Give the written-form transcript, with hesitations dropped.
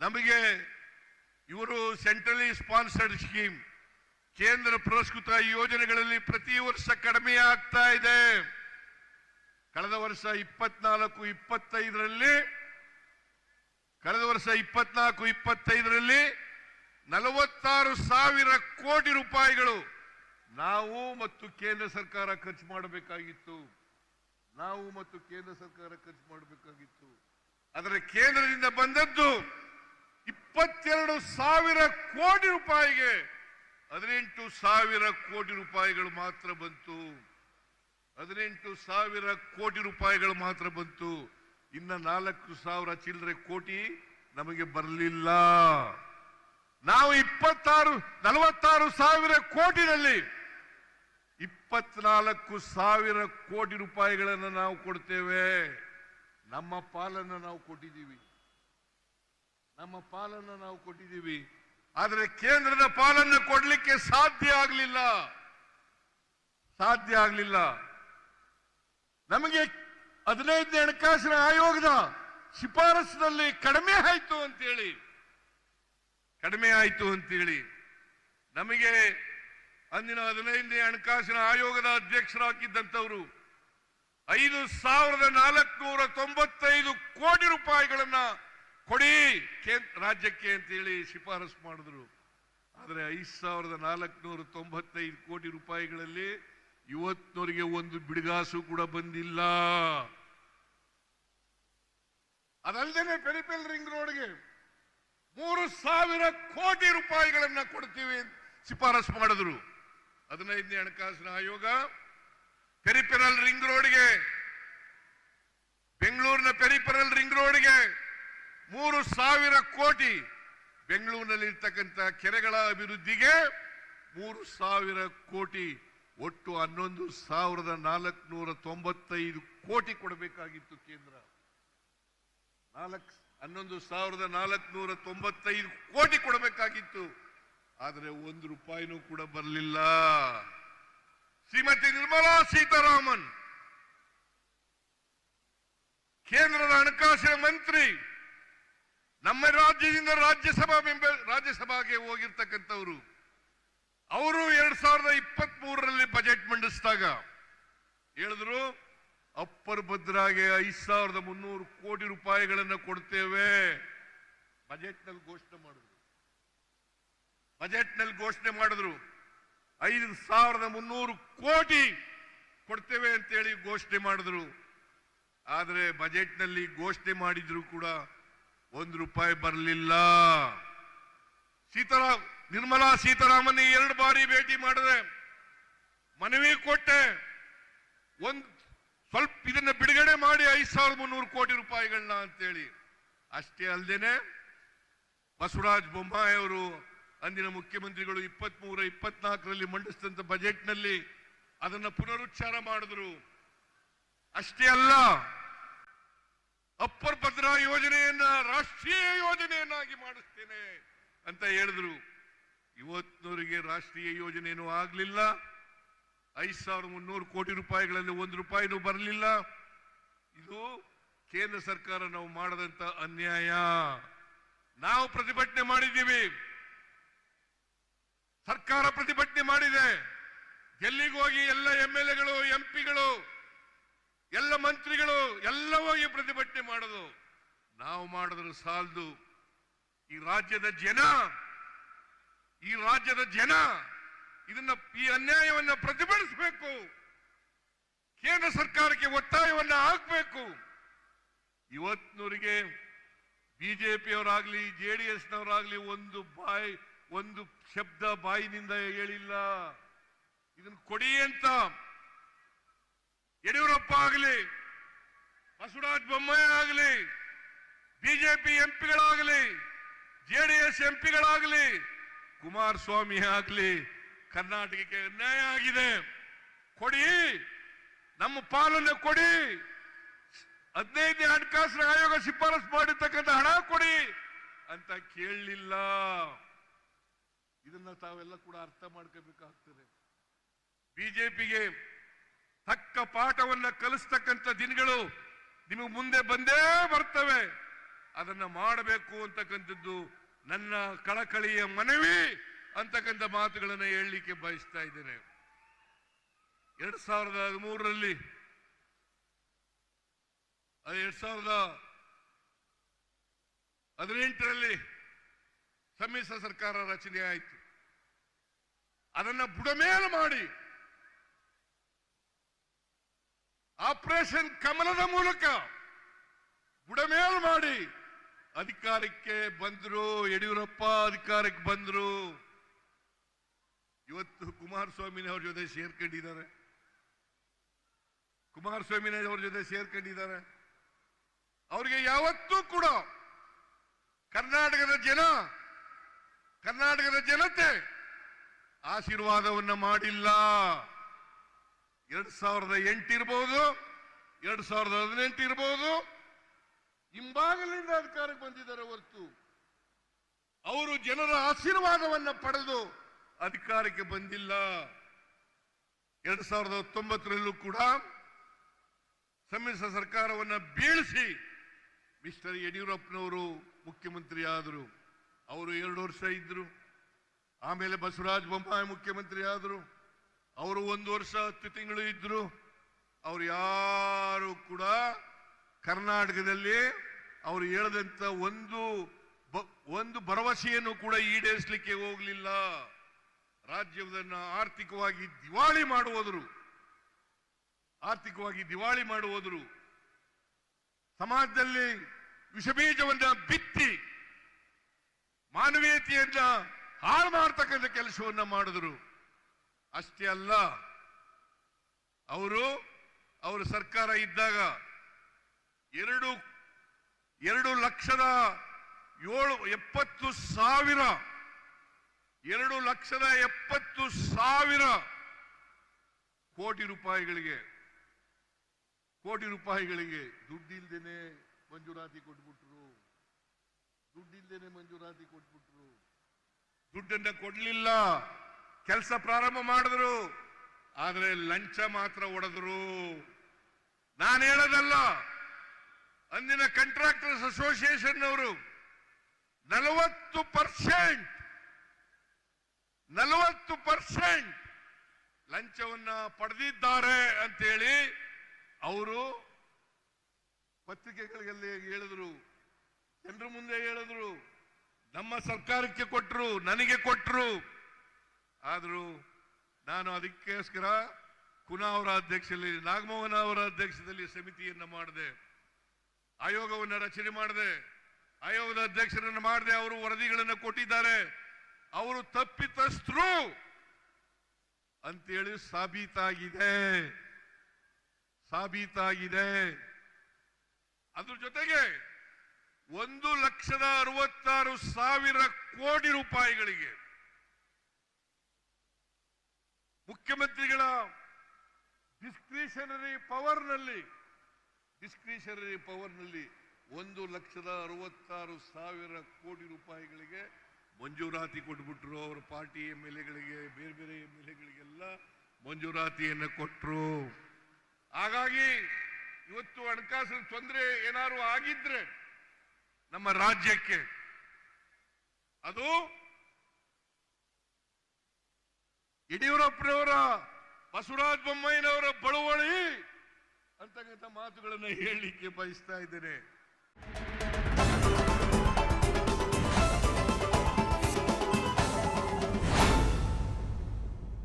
ನಮಗೆ ಇವರು centrally sponsored scheme, ಕೇಂದ್ರ ಪುರಸ್ಕೃತ ಯೋಜನೆಗಳಲ್ಲಿ ಪ್ರತಿ ವರ್ಷ ಕಡಿಮೆ ಆಗ್ತಾ ಇದೆ. ಕಳೆದ ವರ್ಷ 24-25ರಲ್ಲಿ 46,000 ಕೋಟಿ ರೂಪಾಯಿಗಳು ನಾವು ಮತ್ತು ಕೇಂದ್ರ ಸರ್ಕಾರ ಖರ್ಚು ಮಾಡಬೇಕಾಗಿತ್ತು. ಆದರೆ ಕೇಂದ್ರದಿಂದ ಬಂದದ್ದು 22,000 ಕೋಟಿ ರೂಪಾಯಿಗೆ 18,000 ಕೋಟಿ ರೂಪಾಯಿಗಳು ಮಾತ್ರ ಬಂತು. 18,000 ಕೋಟಿ ರೂಪಾಯಿಗಳು ಮಾತ್ರ ಬಂತು. ಇನ್ನ 4,000 ಚಿಲ್ಲರೆ ಕೋಟಿ ನಮಗೆ ಬರಲಿಲ್ಲ. ನಾವು 46,000 ಕೋಟಿನಲ್ಲಿ 24,000 ಕೋಟಿ ರೂಪಾಯಿಗಳನ್ನು ನಾವು ಕೊಡ್ತೇವೆ. ನಮ್ಮ ಪಾಲನ್ನು ನಾವು ಕೊಟ್ಟಿದ್ದೀವಿ. ಆದರೆ ಕೇಂದ್ರದ ಪಾಲನ್ನು ಕೊಡಲಿಕ್ಕೆ ಸಾಧ್ಯ ಆಗಲಿಲ್ಲ. ನಮಗೆ 15ನೇ ಹಣಕಾಸಿನ ಆಯೋಗದ ಶಿಫಾರಸಿನಲ್ಲಿ ಕಡಿಮೆ ಆಯಿತು ಅಂತೇಳಿ ನಮಗೆ ಅಂದಿನ 15ನೇ ಹಣಕಾಸಿನ ಆಯೋಗದ ಅಧ್ಯಕ್ಷರಾಗಿದ್ದಂಥವರು 5,495 ಕೋಟಿ ರೂಪಾಯಿಗಳನ್ನ ಕೊಡಿ ರಾಜ್ಯಕ್ಕೆ ಅಂತೇಳಿ ಶಿಫಾರಸು ಮಾಡಿದ್ರು. ಆದರೆ 5,495 ಕೋಟಿ ರೂಪಾಯಿಗಳಲ್ಲಿ ಇವತ್ತಿನವರೆಗೆ ಒಂದು ಬಿಡುಗಾಸು ಕೂಡ ಬಂದಿಲ್ಲ. ಅದಲ್ಲದೆ ಪೆರಿಫೆರಲ್ ರಿಂಗ್ ರೋಡ್ಗೆ 3,000 ಕೋಟಿ ರೂಪಾಯಿಗಳನ್ನ ಕೊಡ್ತೀವಿ ಶಿಫಾರಸು ಮಾಡಿದ್ರು 15ನೇ ಹಣಕಾಸಿನ ಆಯೋಗ. ಪೆರಿಫೆರಲ್ ರಿಂಗ್ ರೋಡ್ಗೆ, ಬೆಂಗಳೂರಿನ ಪೆರಿಫೆರಲ್ ರಿಂಗ್ ರೋಡ್ಗೆ 3,000 ಕೋಟಿ, ಬೆಂಗಳೂರಿನಲ್ಲಿರ್ತಕ್ಕಂಥ ಕೆರೆಗಳ ಅಭಿವೃದ್ಧಿಗೆ 3,000 ಕೋಟಿ, ಒಟ್ಟು 11,495 ಕೋಟಿ ಕೊಡಬೇಕಾಗಿತ್ತು ಕೇಂದ್ರ. 11,495 ಕೋಟಿ ಕೊಡಬೇಕಾಗಿತ್ತು. ಆದರೆ 1 ರೂಪಾಯಿನೂ ಕೂಡ ಬರಲಿಲ್ಲ. ಶ್ರೀಮತಿ ನಿರ್ಮಲಾ ಸೀತಾರಾಮನ್ ಕೇಂದ್ರದ ಹಣಕಾಸಿನ ಮಂತ್ರಿ, ನಮ್ಮ ರಾಜ್ಯದಿಂದ ರಾಜ್ಯಸಭೆಗೆ ಹೋಗಿರ್ತಕ್ಕಂಥವರು. ಅವರು 2023ರಲ್ಲಿ ಬಜೆಟ್ ಮಂಡಿಸಿದಾಗ ಹೇಳಿದ್ರು, ಅಪ್ಪರ್ ಭದ್ರಾಗೆ 5,300 ಕೋಟಿ ರೂಪಾಯಿಗಳನ್ನು ಕೊಡ್ತೇವೆ. ಬಜೆಟ್ನಲ್ಲಿ ಘೋಷಣೆ ಮಾಡಿದ್ರು 5,300 ಕೋಟಿ ಕೊಡ್ತೇವೆ ಅಂತೇಳಿ ಘೋಷಣೆ ಮಾಡಿದ್ರು. ಆದರೆ ಬಜೆಟ್ನಲ್ಲಿ ಘೋಷಣೆ ಮಾಡಿದ್ರು ಕೂಡ 1 ರೂಪಾಯಿ ಬರಲಿಲ್ಲ. ನಿರ್ಮಲಾ ಸೀತಾರಾಮನ್ 2 ಬಾರಿ ಭೇಟಿ ಮಾಡಿದೆ, ಮನವಿ ಕೊಟ್ಟೆ, ಸ್ವಲ್ಪ ಇದನ್ನ ಬಿಡುಗಡೆ ಮಾಡಿ 5,300 ಕೋಟಿ ರೂಪಾಯಿಗಳನ್ನ ಅಂತೇಳಿ. ಅಷ್ಟೇ ಅಲ್ಲದೇನೆ ಬಸವರಾಜ ಬೊಮ್ಮಾಯಿ ಅವರು ಅಂದಿನ ಮುಖ್ಯಮಂತ್ರಿಗಳು 23-24ರಲ್ಲಿ ಮಂಡಿಸಿದಂತ ಬಜೆಟ್ನಲ್ಲಿ ಅದನ್ನ ಪುನರುಚ್ಚಾರ ಮಾಡಿದ್ರು. ಅಷ್ಟೇ ಅಲ್ಲ, ಅಪ್ಪರ್ ಭದ್ರಾ ಯೋಜನೆಯನ್ನ ರಾಷ್ಟ್ರೀಯ ಯೋಜನೆಯನ್ನಾಗಿ ಮಾಡಿಸ್ತೇನೆ ಅಂತ ಹೇಳಿದ್ರು. ಇವತ್ತಿನವರೆಗೆ ರಾಷ್ಟ್ರೀಯ ಯೋಜನೆಯೂ ಆಗ್ಲಿಲ್ಲ. 5,300 ಕೋಟಿ ರೂಪಾಯಿಗಳಲ್ಲಿ 1 ರೂಪಾಯಿನೂ ಬರಲಿಲ್ಲ. ಇದು ಕೇಂದ್ರ ಸರ್ಕಾರ ನಾವು ಮಾಡದಂತ ಅನ್ಯಾಯ. ನಾವು ಪ್ರತಿಭಟನೆ ಮಾಡಿದ್ದೀವಿ, ಸರ್ಕಾರ ಪ್ರತಿಭಟನೆ ಮಾಡಿದೆ. ಡೆಲ್ಲಿಗೆ ಹೋಗಿ ಎಲ್ಲ MLAಗಳು, MP ಗಳು, ಎಲ್ಲ ಮಂತ್ರಿಗಳು ಎಲ್ಲ ಹೋಗಿ ಪ್ರತಿಭಟನೆ ಮಾಡೋದು. ನಾವು ಮಾಡಿದ್ರು ಸಾಲದು. ಈ ರಾಜ್ಯದ ಜನ ಈ ಅನ್ಯಾಯವನ್ನ ಪ್ರತಿಭಟಿಸಬೇಕು. ಕೇಂದ್ರ ಸರ್ಕಾರಕ್ಕೆ ಒತ್ತಾಯವನ್ನ ಹಾಕಬೇಕು. ಇವತ್ತಿನವರಿಗೆ ಬಿಜೆಪಿಯವರಾಗ್ಲಿ JDSನವರಾಗ್ಲಿ ಒಂದು ಶಬ್ದ ಬಾಯಿನಿಂದ ಹೇಳಿಲ್ಲ. ಇದನ್ನ ಕೊಡಿ ಅಂತ ಯಡಿಯೂರಪ್ಪ ಆಗಲಿ, ಬಸವರಾಜ ಬೊಮ್ಮಾಯಿ ಆಗಲಿ, ಬಿಜೆಪಿ MPಗಳಾಗಲಿ, JDS MPಗಳಾಗಲಿ, ಕುಮಾರಸ್ವಾಮಿ ಆಗಲಿ, ಕರ್ನಾಟಕಕ್ಕೆ ಅನ್ಯಾಯ ಆಗಿದೆ, ಕೊಡಿ, ನಮ್ಮ ಪಾಲನ್ನು ಕೊಡಿ, 15ನೇ ಹಣಕಾಸಿನ ಆಯೋಗ ಶಿಫಾರಸು ಮಾಡಿರ್ತಕ್ಕಂಥ ಹಣ ಕೊಡಿ ಅಂತ ಕೇಳಲಿಲ್ಲ. ಇದನ್ನ ತಾವೆಲ್ಲ ಕೂಡ ಅರ್ಥ ಮಾಡ್ಕೋಬೇಕಾಗ್ತದೆ. ಬಿಜೆಪಿಗೆ ತಕ್ಕ ಪಾಠವನ್ನ ಕಲಿಸ್ತಕ್ಕಂಥ ದಿನಗಳು ನಿಮಗೆ ಮುಂದೆ ಬಂದೇ ಬರ್ತವೆ. ಅದನ್ನ ಮಾಡಬೇಕು ಅಂತಕ್ಕಂಥದ್ದು ನನ್ನ ಕಳಕಳಿಯ ಮನವಿ ಅಂತಕ್ಕಂಥ ಮಾತುಗಳನ್ನು ಹೇಳಲಿಕ್ಕೆ ಬಯಸ್ತಾ ಇದ್ದೇನೆ. 2013ರಲ್ಲಿ 2018ರಲ್ಲಿ ಸಮ್ಮಿಶ್ರ ಸರ್ಕಾರ ರಚನೆ ಆಯಿತು. ಅದನ್ನ ಬುಡಮೇಲು ಮಾಡಿ ಆಪರೇಷನ್ ಕಮಲದ ಮೂಲಕ ಬುಡಮೇಲು ಮಾಡಿ ಅಧಿಕಾರಕ್ಕೆ ಬಂದ್ರು. ಯಡಿಯೂರಪ್ಪ ಅಧಿಕಾರಕ್ಕೆ ಬಂದ್ರು. ಇವತ್ತು ಕುಮಾರಸ್ವಾಮಿನವ್ರ ಜೊತೆ ಸೇರ್ಕೊಂಡಿದ್ದಾರೆ. ಕುಮಾರಸ್ವಾಮಿನವ್ರ ಜೊತೆ ಸೇರ್ಕೊಂಡಿದ್ದಾರೆ. ಅವರಿಗೆ ಯಾವತ್ತೂ ಕೂಡ ಕರ್ನಾಟಕದ ಜನತೆ ಆಶೀರ್ವಾದವನ್ನ ಮಾಡಿಲ್ಲ. 2008 ಇರಬಹುದು, 2018 ಇರಬಹುದು, ಹಿಂಬಾಗಲಿಂದ ಅಧಿಕಾರಕ್ಕೆ ಬಂದಿದ್ದಾರೆ ಹೊರತು ಅವರು ಜನರ ಆಶೀರ್ವಾದವನ್ನ ಪಡೆದು ಅಧಿಕಾರಕ್ಕೆ ಬಂದಿಲ್ಲ. 2019ರಲ್ಲೂ ಕೂಡ ಸಮ್ಮಿಶ್ರ ಸರ್ಕಾರವನ್ನ ಬೀಳಿಸಿ ಮಿಸ್ಟರ್ ಯಡಿಯೂರಪ್ಪನವರು ಮುಖ್ಯಮಂತ್ರಿ ಆದರು. ಅವರು 2 ವರ್ಷ ಇದ್ರು. ಆಮೇಲೆ ಬಸವರಾಜ ಬೊಮ್ಮಾಯಿ ಮುಖ್ಯಮಂತ್ರಿ ಆದರು. ಅವರು 1 ವರ್ಷ 10 ತಿಂಗಳು ಇದ್ರು. ಅವರು ಯಾರು ಕೂಡ ಕರ್ನಾಟಕದಲ್ಲಿ ಅವರು ಹೇಳದಂತ ಒಂದು ಭರವಸೆಯನ್ನು ಕೂಡ ಈಡೇರಿಸಲಿಕ್ಕೆ ಹೋಗಲಿಲ್ಲ. ರಾಜ್ಯವನ್ನ ಆರ್ಥಿಕವಾಗಿ ದಿವಾಳಿ ಮಾಡುವುದರು. ಸಮಾಜದಲ್ಲಿ ವಿಷಬೀಜವನ್ನ ಬಿತ್ತಿ ಮಾನವೀಯತೆಯನ್ನ ಹಾಳು ಮಾಡತಕ್ಕಂಥ ಕೆಲಸವನ್ನ ಮಾಡಿದ್ರು. ಅಷ್ಟೇ ಅಲ್ಲ, ಅವರು ಸರ್ಕಾರ ಇದ್ದಾಗ 2,70,000 ಕೋಟಿ ರೂಪಾಯಿಗಳಿಗೆ ದುಡ್ಡಿಲ್ದೇನೆ ಮಂಜೂರಾತಿ ಕೊಟ್ಬಿಟ್ರು. ದುಡ್ಡನ್ನ ಕೊಡ್ಲಿಲ್ಲ. ಕೆಲಸ ಪ್ರಾರಂಭ ಮಾಡಿದ್ರು. ಆದ್ರೆ ಲಂಚ ಮಾತ್ರ ಹೊಡೆದ್ರು. ನಾನು ಹೇಳೋದಲ್ಲ, ಅಂದಿನ ಕಾಂಟ್ರಾಕ್ಟರ್ಸ್ ಅಸೋಸಿಯೇಷನ್ ಅವರು 40% ಲಂಚವನ್ನ ಪಡೆದಿದ್ದಾರೆ ಅಂತೇಳಿ ಅವರು ಪತ್ರಿಕೆಗಳಲ್ಲಿ ಹೇಳಿದ್ರು, ಜನರ ಮುಂದೆ ಹೇಳಿದ್ರು. ನಮ್ಮ ಸರ್ಕಾರಕ್ಕೆ ಕೊಟ್ಟರು, ನನಗೆ ಕೊಟ್ಟರು. ಆದರೂ ನಾನು ಅದಕ್ಕೋಸ್ಕರ ಕುನಾ ಅವರ ಅಧ್ಯಕ್ಷದಲ್ಲಿ, ನಾಗಮೋಹನ್ ಅವರ ಅಧ್ಯಕ್ಷದಲ್ಲಿ ಸಮಿತಿಯನ್ನ ಮಾಡಿದೆ, ಆಯೋಗವನ್ನು ರಚನೆ ಮಾಡಿದೆ. ಆಯೋಗದ ಅಧ್ಯಕ್ಷರನ್ನು ಮಾಡಿದೆ. ಅವರು ವರದಿಗಳನ್ನು ಕೊಟ್ಟಿದ್ದಾರೆ. ಅವರು ತಪ್ಪಿತಸ್ಥರು ಅಂತೇಳಿ ಸಾಬೀತಾಗಿದೆ. ಅದ್ರ ಜೊತೆಗೆ 1,66,000 ಕೋಟಿ ರೂಪಾಯಿಗಳಿಗೆ ಮುಖ್ಯಮಂತ್ರಿಗಳ ಡಿಸ್ಕ್ರಿಷನರಿ ಪವರ್ನಲ್ಲಿ 1,66,000 ಕೋಟಿ ರೂಪಾಯಿಗಳಿಗೆ ಮಂಜೂರಾತಿ ಕೊಟ್ಬಿಟ್ರು. ಅವರ ಪಾರ್ಟಿ MLAಗಳಿಗೆ, ಬೇರೆ MLAಗಳಿಗೆಲ್ಲ ಮಂಜೂರಾತಿಯನ್ನು ಕೊಟ್ಟರು. ಹಾಗಾಗಿ ಇವತ್ತು ಹಣಕಾಸಿನ ತೊಂದರೆ ಏನಾದ್ರು ಆಗಿದ್ರೆ ನಮ್ಮ ರಾಜ್ಯಕ್ಕೆ ಅದು ಯಡಿಯೂರಪ್ಪನವರ, ಬಸವರಾಜ ಬೊಮ್ಮಾಯಿನವರ ಬಳುವಳಿ ಅಂತಕ್ಕಂಥ ಮಾತುಗಳನ್ನು ಹೇಳಲಿಕ್ಕೆ ಬಯಸ್ತಾ ಇದ್ದೇನೆ.